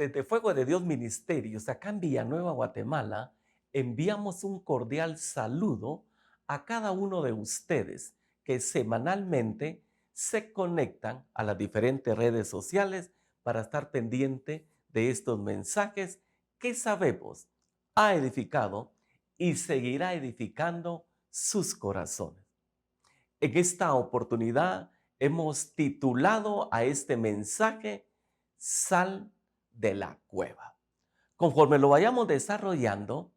Desde Fuego de Dios Ministerios, acá en Villanueva, Guatemala, enviamos un cordial saludo a cada uno de ustedes que semanalmente se conectan a las diferentes redes sociales para estar pendiente de estos mensajes que sabemos ha edificado y seguirá edificando sus corazones. En esta oportunidad hemos titulado a este mensaje Sal de la cueva. Conforme lo vayamos desarrollando,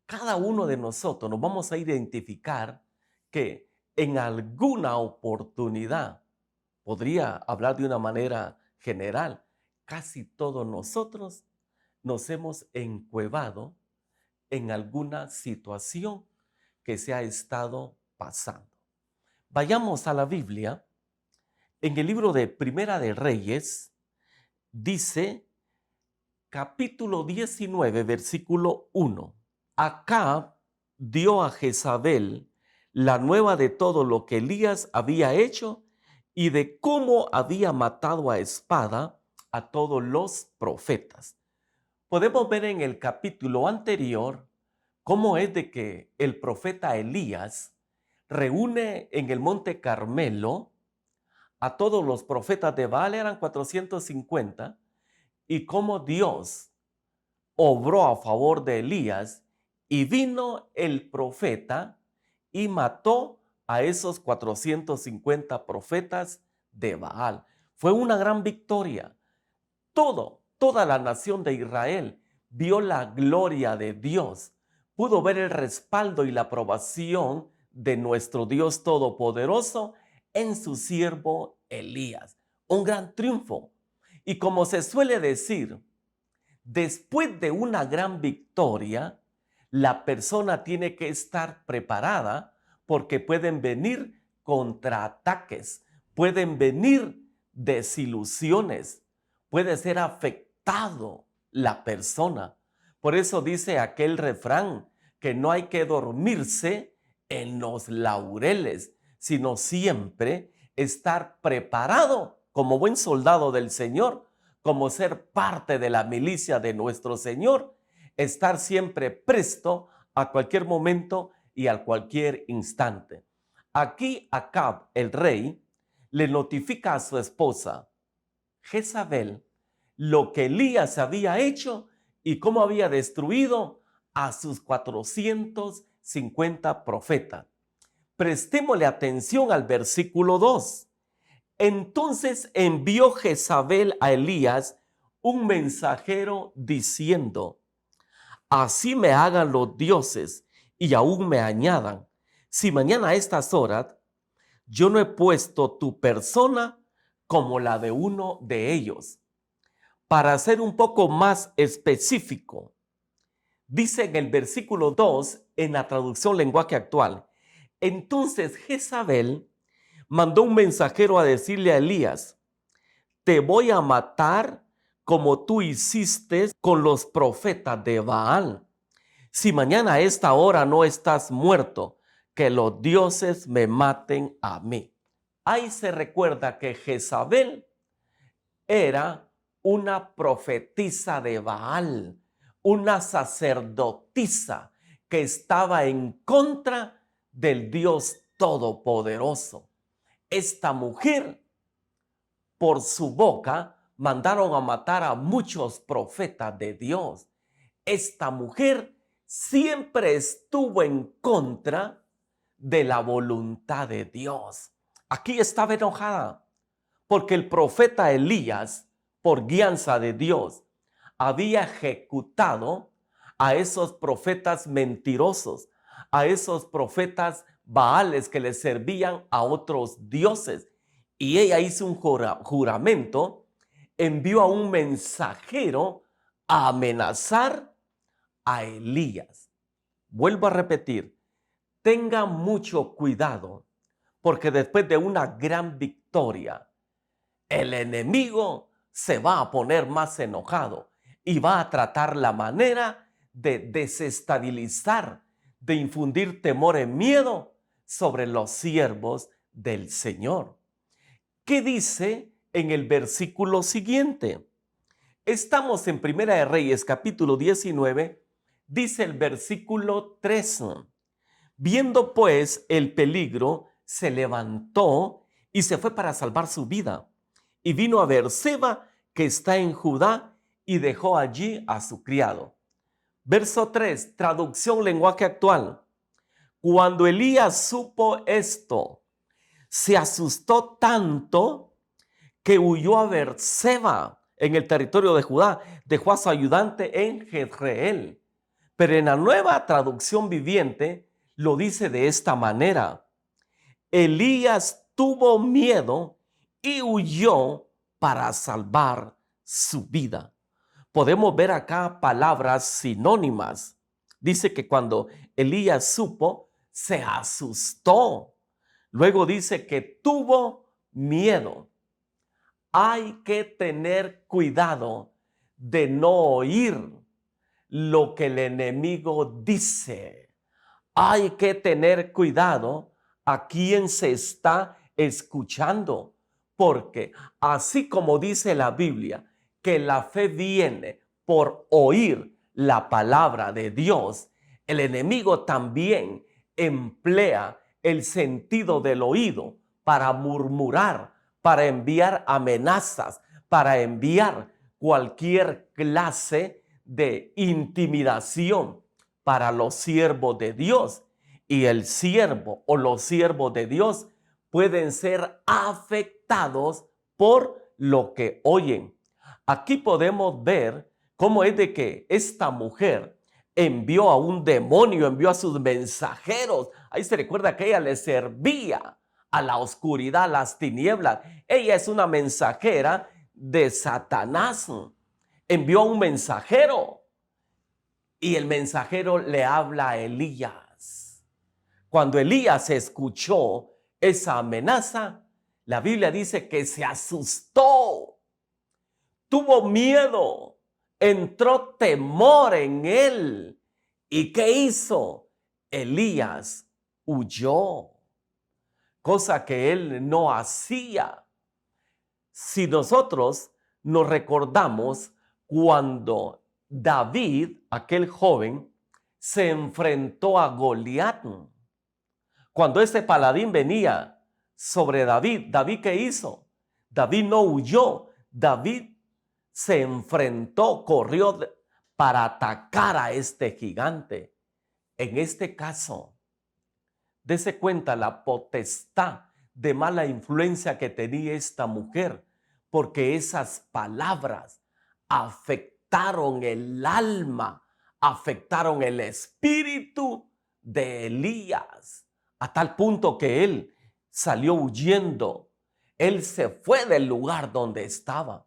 cada uno de nosotros nos vamos a identificar que en alguna oportunidad, podría hablar de una manera general, casi todos nosotros nos hemos encuevado en alguna situación que se ha estado pasando. Vayamos a la Biblia. En el libro de Primera de Reyes dice, capítulo 19, versículo 1. Acab dio a Jezabel la nueva de todo lo que Elías había hecho y de cómo había matado a espada a todos los profetas. Podemos ver en el capítulo anterior cómo es de que el profeta Elías reúne en el monte Carmelo a todos los profetas de Baal, eran 450, y cómo Dios obró a favor de Elías y vino el profeta y mató a esos 450 profetas de Baal. Fue una gran victoria. Toda la nación de Israel vio la gloria de Dios, pudo ver el respaldo y la aprobación de nuestro Dios Todopoderoso en su siervo Elías. Un gran triunfo. Y como se suele decir, después de una gran victoria, la persona tiene que estar preparada porque pueden venir contraataques, pueden venir desilusiones, puede ser afectado la persona. Por eso dice aquel refrán que no hay que dormirse en los laureles, sino siempre estar preparado como buen soldado del Señor, como ser parte de la milicia de nuestro Señor, estar siempre presto a cualquier momento y a cualquier instante. Aquí Acab, el rey, le notifica a su esposa Jezabel lo que Elías había hecho y cómo había destruido a sus 450 profetas. Prestémosle atención al versículo 2. Entonces envió Jezabel a Elías un mensajero diciendo: así me hagan los dioses y aún me añadan, si mañana a estas horas yo no he puesto tu persona como la de uno de ellos. Para ser un poco más específico, dice en el versículo 2 en la traducción lenguaje actual: entonces Jezabel mandó un mensajero a decirle a Elías: te voy a matar como tú hiciste con los profetas de Baal. Si mañana a esta hora no estás muerto, que los dioses me maten a mí. Ahí se recuerda que Jezabel era una profetisa de Baal, una sacerdotisa que estaba en contra del Dios Todopoderoso. Esta mujer, por su boca, mandaron a matar a muchos profetas de Dios. Esta mujer siempre estuvo en contra de la voluntad de Dios. Aquí estaba enojada porque el profeta Elías, por guianza de Dios, había ejecutado a esos profetas mentirosos, a esos profetas baales que le servían a otros dioses. Y ella hizo un juramento, envió a un mensajero a amenazar a Elías. Vuelvo a repetir, tenga mucho cuidado, porque después de una gran victoria, el enemigo se va a poner más enojado y va a tratar la manera de desestabilizar, de infundir temor y miedo sobre los siervos del Señor. ¿Qué dice en el versículo siguiente? Estamos en Primera de Reyes, capítulo 19, dice el versículo 3. Viendo pues el peligro, se levantó y se fue para salvar su vida. Y vino a Beerseba, que está en Judá, y dejó allí a su criado. Verso 3, traducción lenguaje actual. Cuando Elías supo esto, se asustó tanto que huyó a Beerseba, en el territorio de Judá, dejó a su ayudante en Jezreel. Pero en la nueva traducción viviente lo dice de esta manera: Elías tuvo miedo y huyó para salvar su vida. Podemos ver acá palabras sinónimas. Dice que cuando Elías supo, se asustó. Luego dice que tuvo miedo. Hay que tener cuidado de no oír lo que el enemigo dice. Hay que tener cuidado a quién se está escuchando, porque así como dice la Biblia, que la fe viene por oír la palabra de Dios, el enemigo también emplea el sentido del oído para murmurar, para enviar amenazas, para enviar cualquier clase de intimidación para los siervos de Dios. Y el siervo o los siervos de Dios pueden ser afectados por lo que oyen. Aquí podemos ver cómo es de que esta mujer envió a un demonio, envió a sus mensajeros. Ahí se recuerda que ella le servía a la oscuridad, a las tinieblas. Ella es una mensajera de Satanás. Envió a un mensajero y el mensajero le habla a Elías. Cuando Elías escuchó esa amenaza, la Biblia dice que se asustó, tuvo miedo, entró temor en él. ¿Y qué hizo? Elías huyó, cosa que él no hacía. Si nosotros nos recordamos cuando David, aquel joven, se enfrentó a Goliat, cuando ese paladín venía sobre David, ¿David qué hizo? David no huyó, David se enfrentó, corrió para atacar a este gigante. En este caso, dése cuenta la potestad de mala influencia que tenía esta mujer, porque esas palabras afectaron el alma, afectaron el espíritu de Elías, a tal punto que él salió huyendo. Él se fue del lugar donde estaba.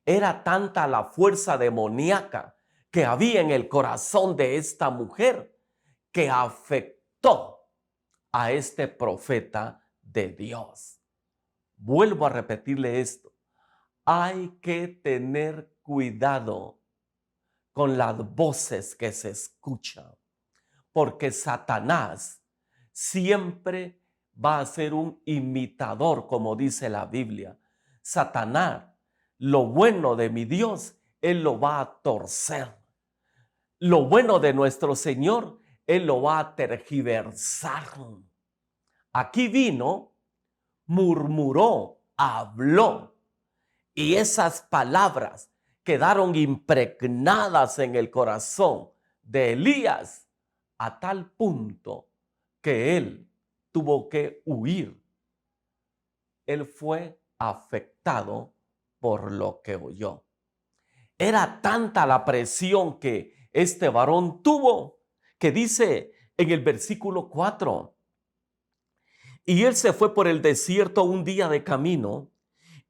Era tanta la fuerza demoníaca que había en el corazón de esta mujer que afectó a este profeta de Dios. Vuelvo a repetirle esto. Hay que tener cuidado con las voces que se escuchan, porque Satanás siempre va a ser un imitador, como dice la Biblia. Satanás, lo bueno de mi Dios, él lo va a torcer. Lo bueno de nuestro Señor, él lo va a tergiversar. Aquí vino, murmuró, habló, y esas palabras quedaron impregnadas en el corazón de Elías a tal punto que él tuvo que huir. Él fue afectado por lo que oyó. Era tanta la presión que este varón tuvo que dice en el versículo 4: y él se fue por el desierto un día de camino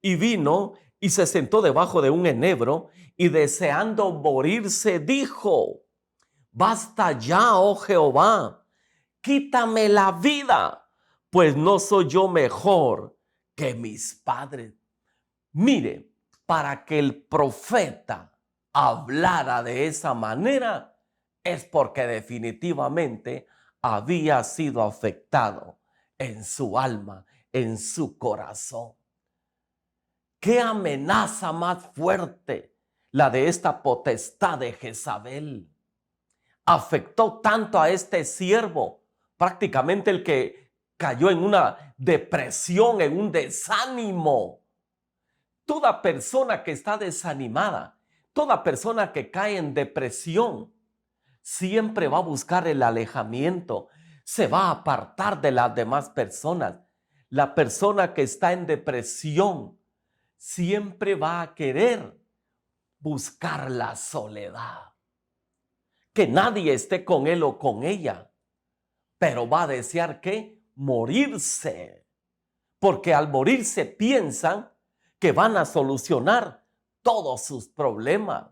y vino y se sentó debajo de un enebro y deseando morirse dijo: basta ya, oh Jehová, quítame la vida, pues no soy yo mejor que mis padres. Mire, para que el profeta hablara de esa manera es porque definitivamente había sido afectado en su alma, en su corazón. ¿Qué amenaza más fuerte la de esta potestad de Jezabel. Afectó tanto a este siervo, prácticamente el que cayó en una depresión, en un desánimo. Toda persona que está desanimada, toda persona que cae en depresión, siempre va a buscar el alejamiento, se va a apartar de las demás personas. La persona que está en depresión siempre va a querer buscar la soledad, que nadie esté con él o con ella, pero va a desear que morirse, porque al morirse piensan que van a solucionar todos sus problemas.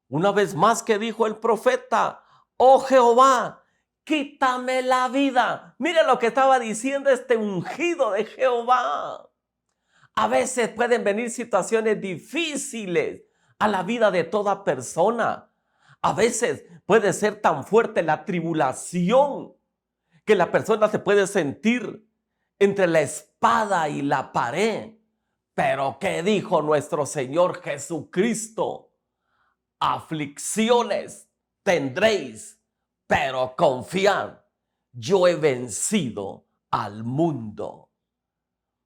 Una vez más que dijo el profeta: oh Jehová, quítame la vida. Mire lo que estaba diciendo este ungido de Jehová. A veces pueden venir situaciones difíciles a la vida de toda persona. A veces puede ser tan fuerte la tribulación que la persona se puede sentir entre la espada y la pared. Pero ¿qué dijo nuestro Señor Jesucristo? Aflicciones tendréis, pero confiad, yo he vencido al mundo.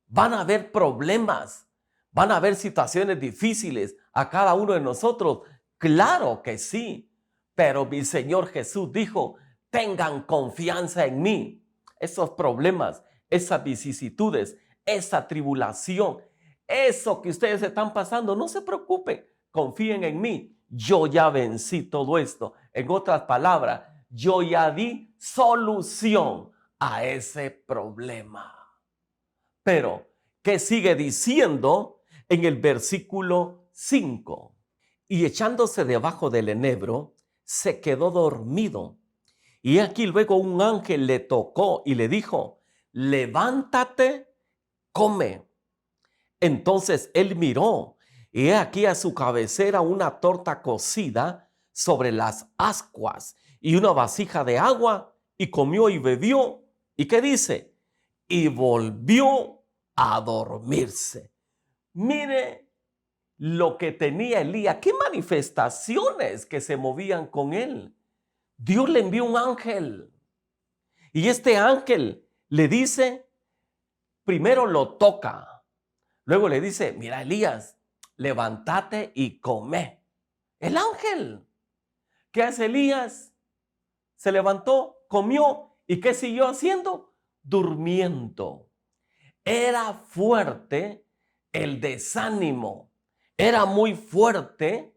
Van a haber problemas, van a haber situaciones difíciles a cada uno de nosotros. Claro que sí, pero mi Señor Jesús dijo: tengan confianza en mí. Esos problemas, esas vicisitudes, esa tribulación, eso que ustedes están pasando, no se preocupen, confíen en mí. Yo ya vencí todo esto. En otras palabras, yo ya di solución a ese problema. Pero, ¿qué sigue diciendo en el versículo 5? Y echándose debajo del enebro, se quedó dormido. Y aquí luego un ángel le tocó y le dijo: levántate, come. Entonces él miró, y he aquí a su cabecera una torta cocida sobre las ascuas y una vasija de agua, y comió y bebió. ¿Y qué dice? Y volvió a dormirse. Mire lo que tenía Elías, qué manifestaciones que se movían con él. Dios le envió un ángel, y este ángel le dice, primero lo toca, luego le dice: mira, Elías, levántate y come. El ángel. ¿Qué hace Elías? Se levantó, comió, ¿y qué siguió haciendo? Durmiendo. Era fuerte el desánimo, era muy fuerte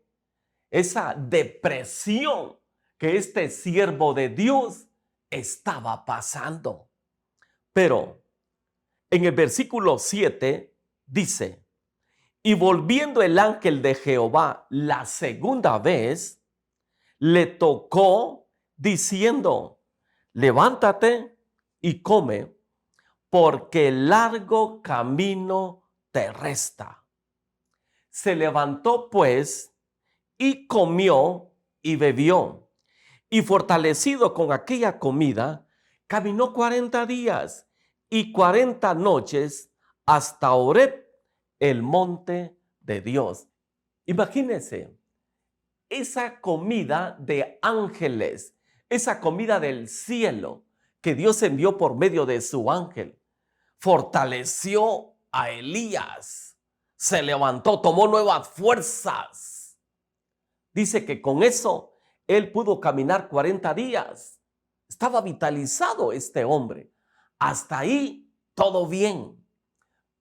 esa depresión que este siervo de Dios estaba pasando. Pero en el versículo 7 dice: y volviendo el ángel de Jehová la segunda vez, le tocó diciendo: levántate y come, porque largo camino te resta. Se levantó pues y comió y bebió, y fortalecido con aquella comida, caminó 40 días y 40 noches hasta Horeb, el monte de Dios. Imagínense esa comida de ángeles, esa comida del cielo que Dios envió por medio de su ángel. Fortaleció a Elías, se levantó, tomó nuevas fuerzas. Dice que con eso él pudo caminar 40 días. Estaba vitalizado este hombre. Hasta ahí todo bien.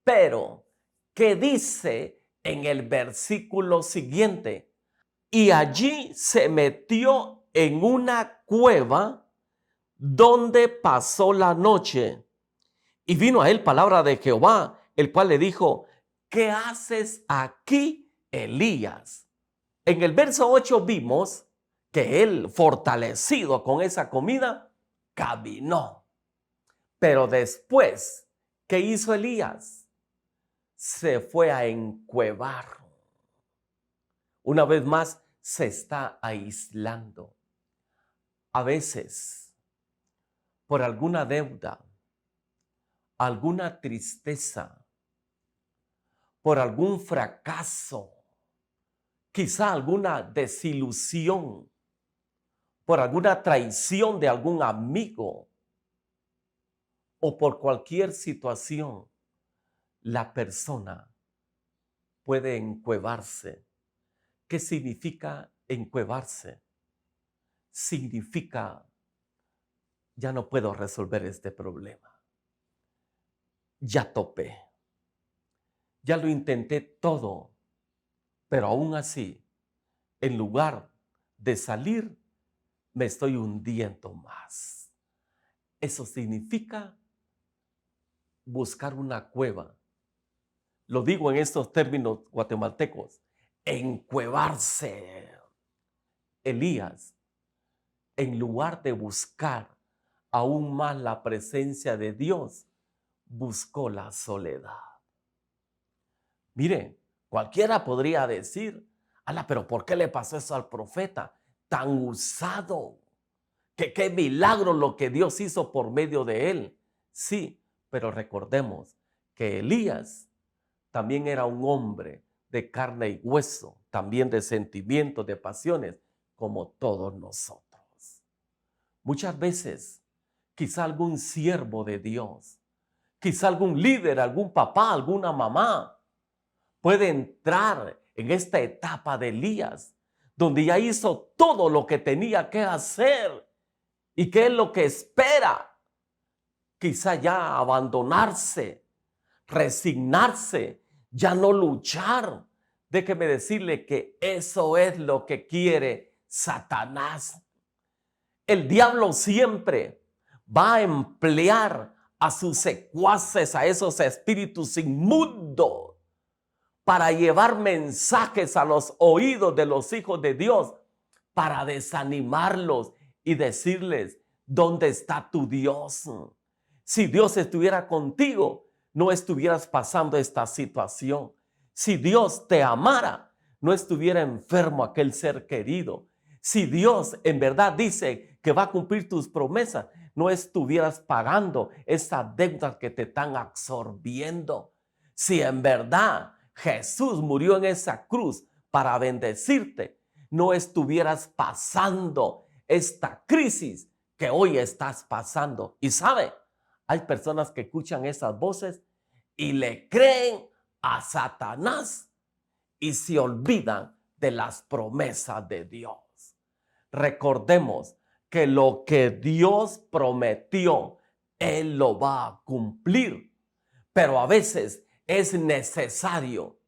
Pero, ¿qué dice en el versículo siguiente? Y allí se metió en una cueva donde pasó la noche. Y vino a él palabra de Jehová, el cual le dijo: ¿qué haces aquí, Elías? En el verso 8 vimos que él, fortalecido con esa comida, caminó. Pero después, ¿qué hizo Elías? Se fue a encuevar. Una vez más, se está aislando. A veces, por alguna deuda, alguna tristeza, por algún fracaso quizá alguna desilusión, por alguna traición de algún amigo o por cualquier situación, la persona puede encuevarse. ¿Qué significa encuevarse? Significa, ya no puedo resolver este problema. Ya topé. Ya lo intenté todo, pero aún así, en lugar de salir, me estoy hundiendo más. Eso significa buscar una cueva. Lo digo en estos términos guatemaltecos, encuevarse. Elías, en lugar de buscar aún más la presencia de Dios, buscó la soledad. Mire, cualquiera podría decir, ala, pero ¿por qué le pasó eso al profeta? Tan usado, que qué milagro lo que Dios hizo por medio de él. Sí, pero recordemos que Elías también era un hombre de carne y hueso, también de sentimientos, de pasiones, como todos nosotros. Muchas veces, quizá algún siervo de Dios, quizá algún líder, algún papá, alguna mamá, puede entrar en esta etapa de Elías, donde ya hizo todo lo que tenía que hacer y que es lo que espera. Quizá ya abandonarse, resignarse, ya no luchar. Déjeme decirle que eso es lo que quiere Satanás. El diablo siempre va a emplear a sus secuaces, a esos espíritus inmundos, para llevar mensajes a los oídos de los hijos de Dios, para desanimarlos y decirles, ¿dónde está tu Dios? Si Dios estuviera contigo, no estuvieras pasando esta situación. Si Dios te amara, no estuviera enfermo aquel ser querido. Si Dios en verdad dice que va a cumplir tus promesas, no estuvieras pagando esas deudas que te están absorbiendo. Si en verdad Jesús murió en esa cruz para bendecirte, no estuvieras pasando esta crisis que hoy estás pasando. Y sabe, hay personas que escuchan esas voces y le creen a Satanás y se olvidan de las promesas de Dios. Recordemos que lo que Dios prometió, Él lo va a cumplir. Pero a veces es necesario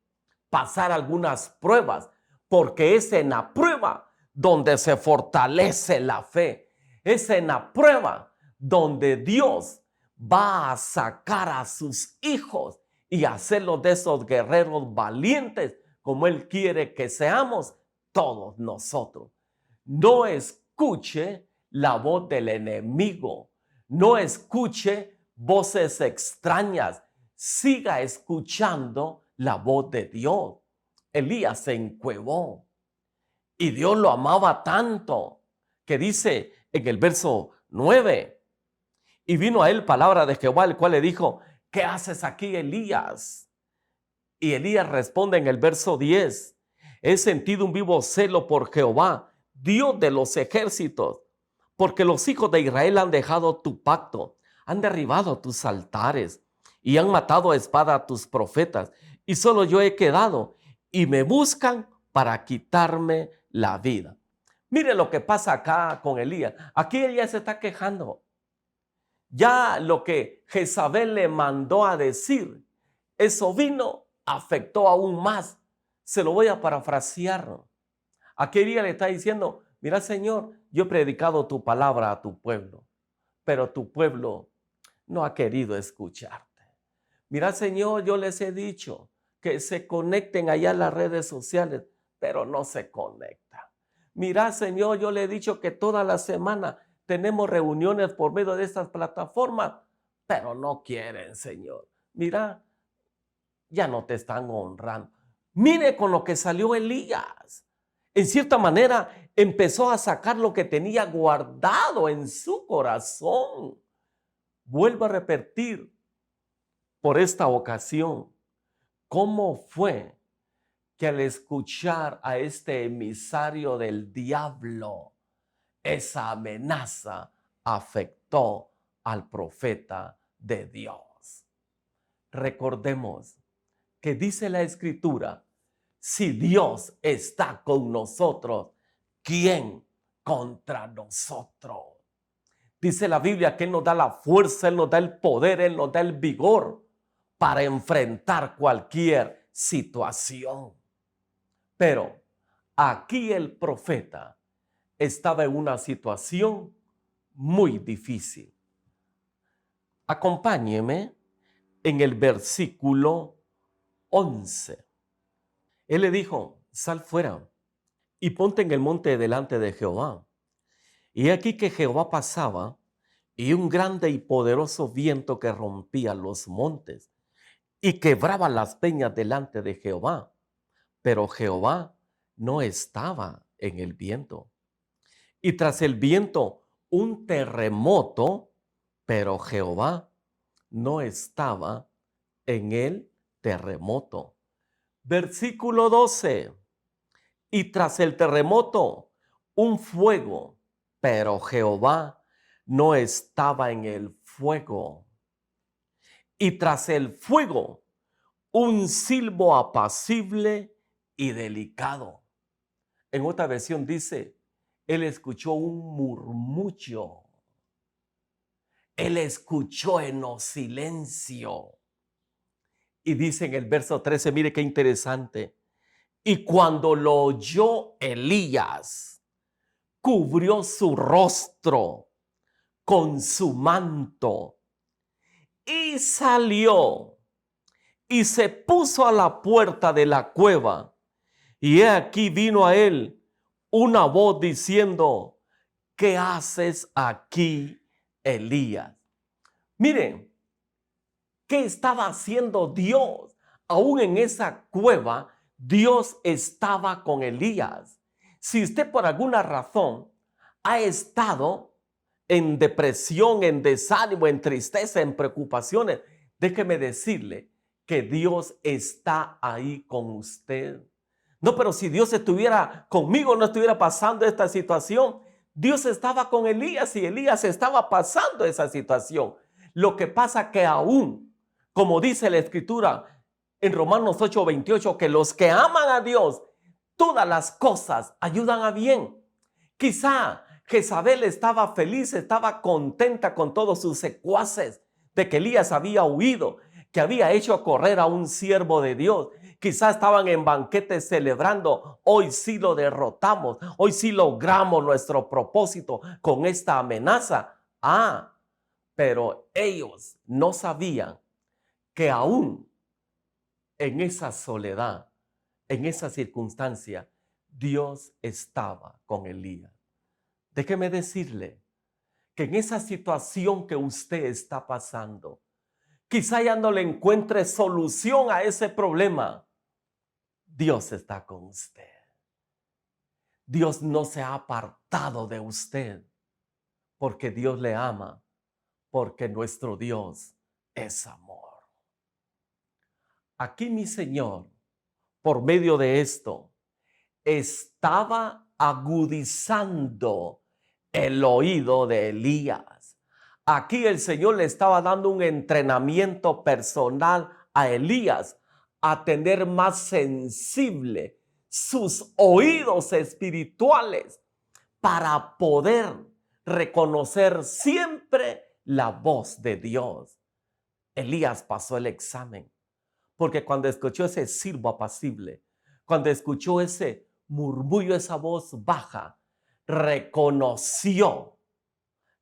pasar algunas pruebas, porque es en la prueba donde se fortalece la fe. Es en la prueba donde Dios va a sacar a sus hijos y hacerlos de esos guerreros valientes como Él quiere que seamos todos nosotros. No escuche la voz del enemigo. No escuche voces extrañas. Siga escuchando la voz de Dios. Elías se encuevó y Dios lo amaba tanto que dice en el verso 9, y vino a él palabra de Jehová, el cual le dijo, ¿qué haces aquí, Elías? Y Elías responde en el verso 10, he sentido un vivo celo por Jehová, Dios de los ejércitos, porque los hijos de Israel han dejado tu pacto, han derribado tus altares y han matado a espada a tus profetas, y solo yo he quedado, y me buscan para quitarme la vida. Mire lo que pasa acá con Elías. Aquí Elías se está quejando. Ya lo que Jezabel le mandó a decir, eso vino, afectó aún más. Se lo voy a parafrasear. Aquí Elías le está diciendo, mira, Señor, yo he predicado tu palabra a tu pueblo, pero tu pueblo no ha querido escucharte. Mira, Señor, yo les he dicho que se conecten allá en las redes sociales, pero no se conectan. Mira, Señor, yo le he dicho que toda la semana tenemos reuniones por medio de estas plataformas, pero no quieren, Señor. Mira, ya no te están honrando. Mire con lo que salió Elías. En cierta manera, empezó a sacar lo que tenía guardado en su corazón. Vuelvo a repetir por esta ocasión, ¿cómo fue que al escuchar a este emisario del diablo, esa amenaza afectó al profeta de Dios. Recordemos que dice la Escritura, si Dios está con nosotros, ¿quién contra nosotros? Dice la Biblia que Él nos da la fuerza, Él nos da el poder, Él nos da el vigor para enfrentar cualquier situación. Pero aquí el profeta estaba en una situación muy difícil. Acompáñeme en el versículo 11. Él le dijo, sal fuera y ponte en el monte delante de Jehová. Y aquí que Jehová pasaba, y un grande y poderoso viento que rompía los montes y quebraba las peñas delante de Jehová. Pero Jehová no estaba en el viento. Y tras el viento, un terremoto, pero Jehová no estaba en el terremoto. Versículo 12. Y tras el terremoto, un fuego, pero Jehová no estaba en el fuego. Y tras el fuego, un silbo apacible y delicado. En otra versión dice, él escuchó un murmullo. Él escuchó en silencio. Y dice en el verso 13, mire qué interesante. Y cuando lo oyó Elías, cubrió su rostro con su manto y salió y se puso a la puerta de la cueva. Y he aquí vino a él una voz diciendo, ¿qué haces aquí, Elías? Miren, ¿qué estaba haciendo Dios? Aún en esa cueva, Dios estaba con Elías. Si usted por alguna razón ha estado en depresión, en desánimo, en tristeza, en preocupaciones, déjeme decirle que Dios está ahí con usted. No, pero si Dios estuviera conmigo, no estuviera pasando esta situación. Dios estaba con Elías y Elías estaba pasando esa situación. Lo que pasa que aún, como dice la Escritura en Romanos 8:28, que los que aman a Dios, todas las cosas ayudan a bien. Quizá Jezabel estaba feliz, estaba contenta con todos sus secuaces de que Elías había huido, que había hecho correr a un siervo de Dios. Quizá estaban en banquetes celebrando, hoy sí lo derrotamos, hoy sí logramos nuestro propósito con esta amenaza. Pero ellos no sabían que aún en esa soledad, en esa circunstancia, Dios estaba con Elías. Déjeme decirle que en esa situación que usted está pasando, quizá ya no le encuentre solución a ese problema. Dios está con usted. Dios no se ha apartado de usted porque Dios le ama, porque nuestro Dios es amor. Aquí mi Señor, por medio de esto, estaba agudizando el oído de Elías. Aquí el Señor le estaba dando un entrenamiento personal a Elías a tener más sensible sus oídos espirituales para poder reconocer siempre la voz de Dios. Elías pasó el examen porque cuando escuchó ese silbo apacible, cuando escuchó ese murmullo, esa voz baja, reconoció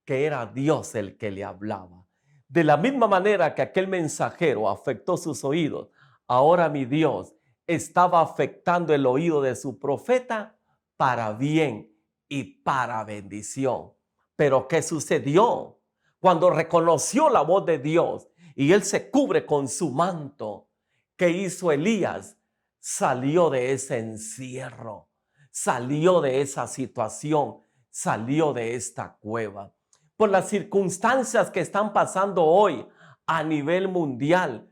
que era Dios el que le hablaba. De la misma manera que aquel mensajero afectó sus oídos, ahora mi Dios estaba afectando el oído de su profeta para bien y para bendición. Pero ¿qué sucedió? Cuando reconoció la voz de Dios y él se cubre con su manto, ¿qué hizo Elías? Salió de ese encierro, salió de esa situación, salió de esta cueva. Por las circunstancias que están pasando hoy a nivel mundial,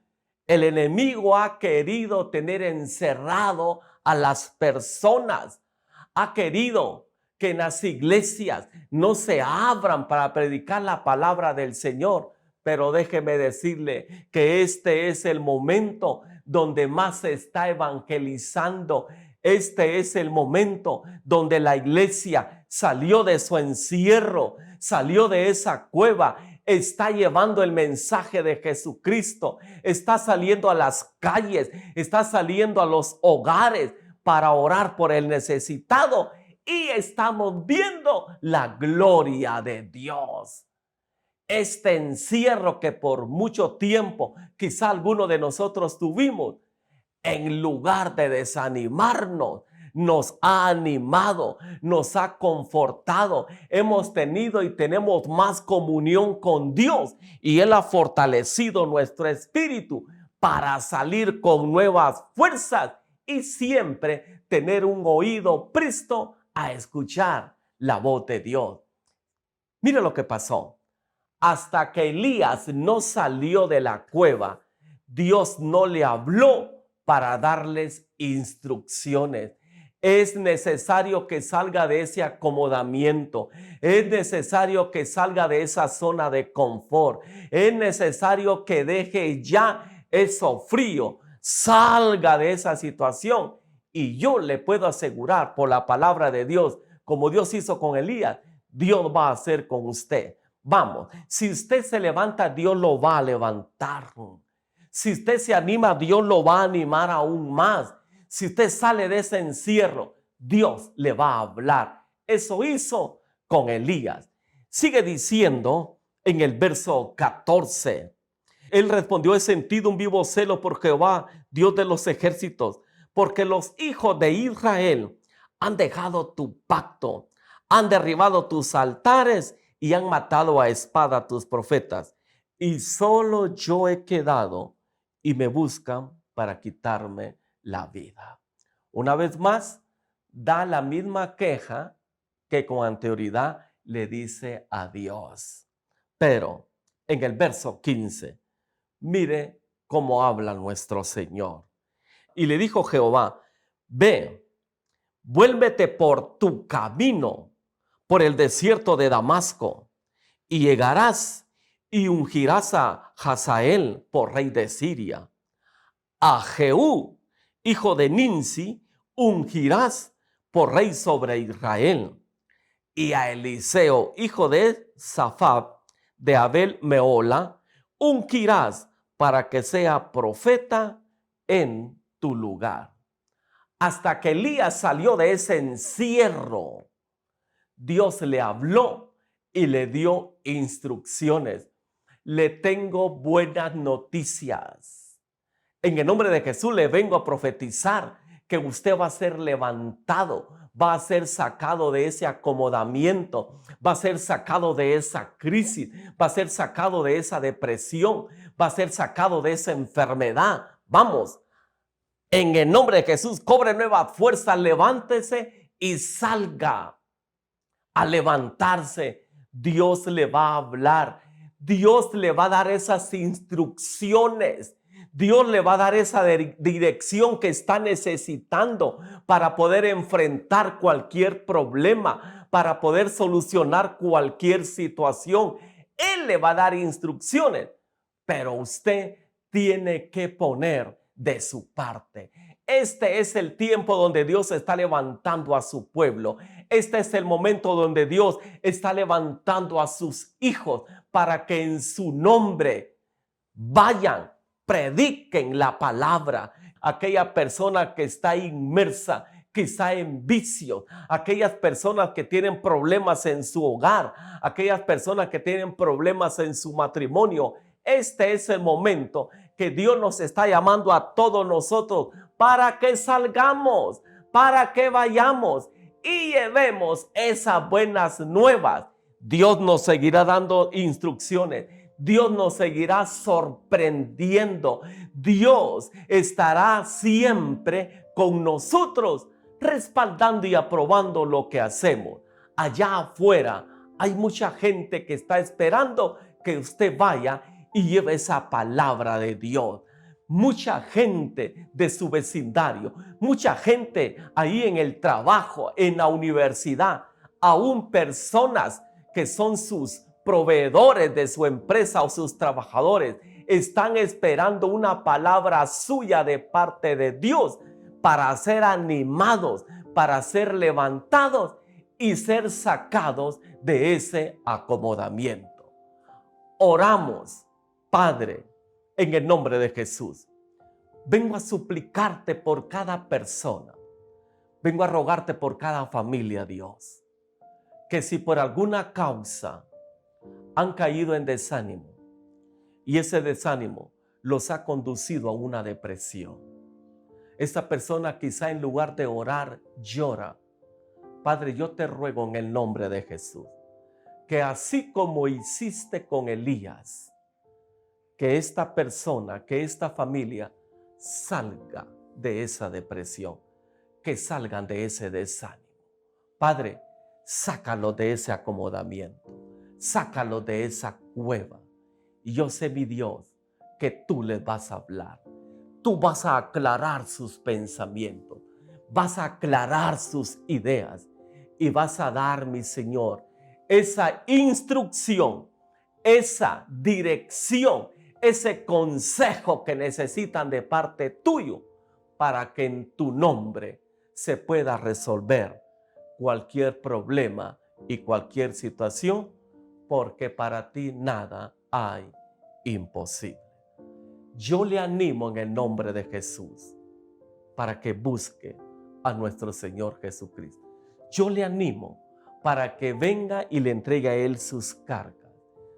el enemigo ha querido tener encerrado a las personas. Ha querido que en las iglesias no se abran para predicar la palabra del Señor. Pero déjeme decirle que este es el momento donde más se está evangelizando. Este es el momento donde la iglesia salió de su encierro, salió de esa cueva, está llevando el mensaje de Jesucristo, está saliendo a las calles, está saliendo a los hogares para orar por el necesitado y estamos viendo la gloria de Dios. Este encierro que por mucho tiempo quizá alguno de nosotros tuvimos, en lugar de desanimarnos, nos ha animado, nos ha confortado. Hemos tenido y tenemos más comunión con Dios y Él ha fortalecido nuestro espíritu para salir con nuevas fuerzas y siempre tener un oído presto a escuchar la voz de Dios. Mire lo que pasó. Hasta que Elías no salió de la cueva, Dios no le habló para darles instrucciones. Es necesario que salga de ese acomodamiento. Es necesario que salga de esa zona de confort. Es necesario que deje ya eso frío. Salga de esa situación. Y yo le puedo asegurar por la palabra de Dios, como Dios hizo con Elías, Dios va a hacer con usted. Vamos, si usted se levanta, Dios lo va a levantar. Si usted se anima, Dios lo va a animar aún más. Si usted sale de ese encierro, Dios le va a hablar. Eso hizo con Elías. Sigue diciendo en el verso 14. Él respondió: he sentido un vivo celo por Jehová, Dios de los ejércitos, porque los hijos de Israel han dejado tu pacto, han derribado tus altares y han matado a espada a tus profetas. Y solo yo he quedado y me buscan para quitarme la vida. Una vez más, da la misma queja que con anterioridad le dice a Dios. Pero en el verso 15, mire cómo habla nuestro Señor. Y le dijo Jehová: ve, vuélvete por tu camino, por el desierto de Damasco, y llegarás y ungirás a Hazael por rey de Siria. A Jehú, hijo de Ninsi, ungirás por rey sobre Israel. Y a Eliseo, hijo de Safat, de Abel Meola, ungirás para que sea profeta en tu lugar. Hasta que Elías salió de ese encierro, Dios le habló y le dio instrucciones. Le tengo buenas noticias. En el nombre de Jesús le vengo a profetizar que usted va a ser levantado, va a ser sacado de ese acomodamiento, va a ser sacado de esa crisis, va a ser sacado de esa depresión, va a ser sacado de esa enfermedad. Vamos, en el nombre de Jesús, cobre nueva fuerza, levántese y salga. A levantarse, Dios le va a hablar, Dios le va a dar esas instrucciones, Dios le va a dar esa dirección que está necesitando para poder enfrentar cualquier problema, para poder solucionar cualquier situación. Él le va a dar instrucciones, pero usted tiene que poner de su parte. Este es el tiempo donde Dios está levantando a su pueblo. Este es el momento donde Dios está levantando a sus hijos para que en su nombre vayan, prediquen la palabra. Aquella persona que está inmersa quizá en vicio, aquellas personas que tienen problemas en su hogar, aquellas personas que tienen problemas en su matrimonio. Este es el momento que Dios nos está llamando a todos nosotros para que salgamos, para que vayamos y llevemos esas buenas nuevas. Dios nos seguirá dando instrucciones. Dios nos seguirá sorprendiendo. Dios estará siempre con nosotros, respaldando y aprobando lo que hacemos. Allá afuera hay mucha gente que está esperando que usted vaya y lleve esa palabra de Dios. mucha gente de su vecindario, mucha gente ahí en el trabajo, en la universidad, aún personas que son sus proveedores de su empresa o sus trabajadores, están esperando una palabra suya de parte de Dios para ser animados, para ser levantados y ser sacados de ese acomodamiento. Oramos, Padre, en el nombre de Jesús. Vengo a suplicarte por cada persona. Vengo a rogarte por cada familia, Dios. Que si por alguna causa han caído en desánimo y ese desánimo los ha conducido a una depresión, esta persona quizá en lugar de orar llora. Padre, yo te ruego en el nombre de Jesús que así como hiciste con Elías, que esta persona, que esta familia salga de esa depresión, que salgan de ese desánimo. Padre, sácalo de ese acomodamiento, sácalo de esa cueva. Y yo sé, mi Dios, que tú les vas a hablar. Tú vas a aclarar sus pensamientos, vas a aclarar sus ideas y vas a dar, mi Señor, esa instrucción, esa dirección, ese consejo que necesitan de parte tuyo para que en tu nombre se pueda resolver cualquier problema y cualquier situación, porque para ti nada hay imposible. Yo le animo en el nombre de Jesús para que busque a nuestro Señor Jesucristo. Yo le animo para que venga y le entregue a Él sus cargas.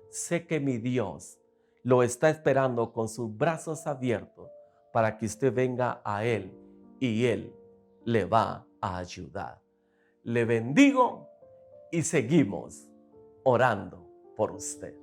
Sé que mi Dios lo está esperando con sus brazos abiertos para que usted venga a Él y Él le va a ayudar. Le bendigo y seguimos orando por usted.